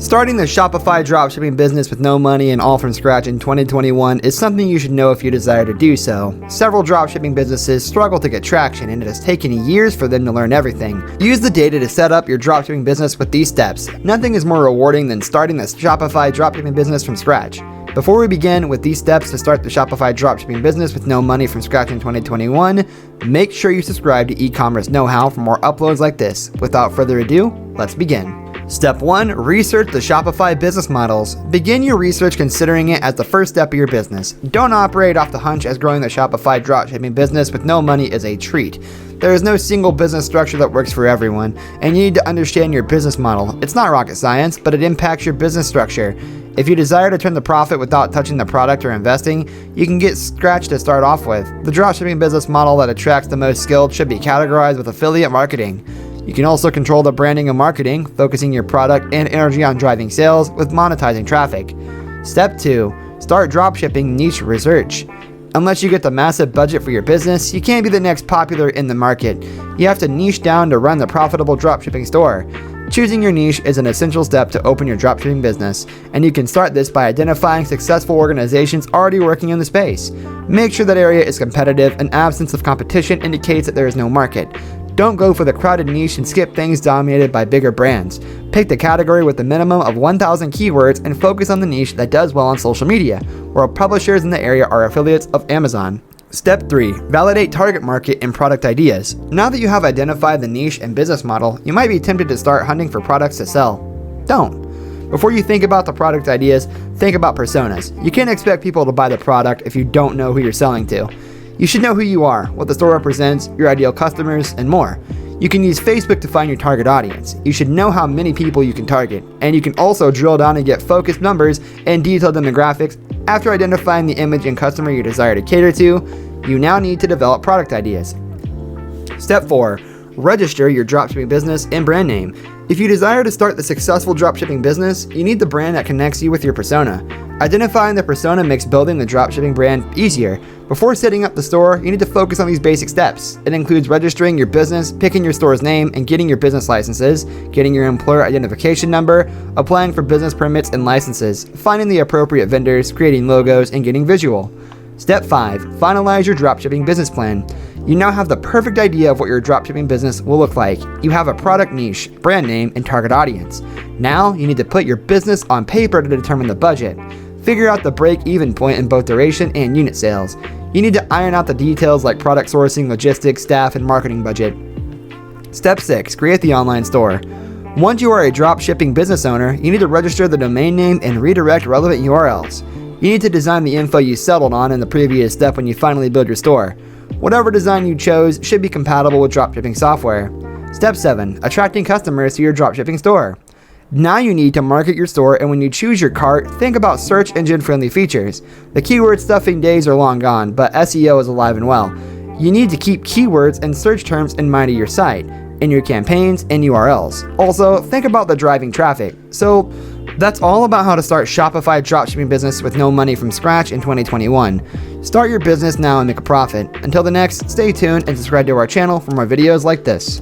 Starting the Shopify dropshipping business with no money and all from scratch in 2021 is something you should know if you desire to do so. Several dropshipping businesses struggle to get traction, and it has taken years for them to learn everything. Use the data to set up your dropshipping business with these steps. Nothing is more rewarding than starting the Shopify dropshipping business from scratch. Before we begin with these steps to start the Shopify dropshipping business with no money from scratch in 2021, make sure you subscribe to eCommerce Know-How for more uploads like this. Without further ado, let's begin. Step 1. Research the Shopify business models. Begin your research considering it as the first step of your business. Don't operate off the hunch as growing the Shopify dropshipping business with no money is a treat. There is no single business structure that works for everyone, and you need to understand your business model. It's not rocket science, but it impacts your business structure. If you desire to turn the profit without touching the product or investing, you can get scratch to start off with. The dropshipping business model that attracts the most skilled should be categorized with affiliate marketing. You can also control the branding and marketing, focusing your product and energy on driving sales with monetizing traffic. Step 2. Start dropshipping niche research. Unless you get the massive budget for your business, you can't be the next popular in the market. You have to niche down to run the profitable dropshipping store. Choosing your niche is an essential step to open your dropshipping business, and you can start this by identifying successful organizations already working in the space. Make sure that area is competitive. An absence of competition indicates that there is no market. Don't go for the crowded niche and skip things dominated by bigger brands. Pick the category with a minimum of 1,000 keywords and focus on the niche that does well on social media, where publishers in the area are affiliates of Amazon. Step 3. Validate target market and product ideas. Now that you have identified the niche and business model, you might be tempted to start hunting for products to sell. Don't. Before you think about the product ideas, think about personas. You can't expect people to buy the product if you don't know who you're selling to. You should know who you are, what the store represents, your ideal customers, and more. You can use Facebook to find your target audience. You should know how many people you can target, and you can also drill down and get focused numbers and detailed demographics. After identifying the image and customer you desire to cater to, you now need to develop product ideas. Step 4. Register your dropshipping business and brand name. If you desire to start the successful dropshipping business, you need the brand that connects you with your persona. Identifying the persona makes building the dropshipping brand easier. Before setting up the store, you need to focus on these basic steps. It includes registering your business, picking your store's name, and getting your business licenses, getting your employer identification number, applying for business permits and licenses, finding the appropriate vendors, creating logos, and getting visual. Step 5. Finalize your dropshipping business plan. You now have the perfect idea of what your dropshipping business will look like. You have a product niche, brand name, and target audience. Now, you need to put your business on paper to determine the budget. Figure out the break-even point in both duration and unit sales. You need to iron out the details like product sourcing, logistics, staff, and marketing budget. Step 6. Create the online store. Once you are a dropshipping business owner, you need to register the domain name and redirect relevant URLs. You need to design the info you settled on in the previous step when you finally build your store. Whatever design you chose should be compatible with dropshipping software. Step 7. Attracting customers to your dropshipping store. Now you need to market your store, and when you choose your cart, think about search engine friendly features. The keyword stuffing days are long gone, but SEO is alive and well. You need to keep keywords and search terms in mind of your site, in your campaigns and URLs. Also, think about the driving traffic. So that's all about how to start Shopify dropshipping business with no money from scratch in 2021. Start your business now and make a profit. Until the next, stay tuned and subscribe to our channel for more videos like this.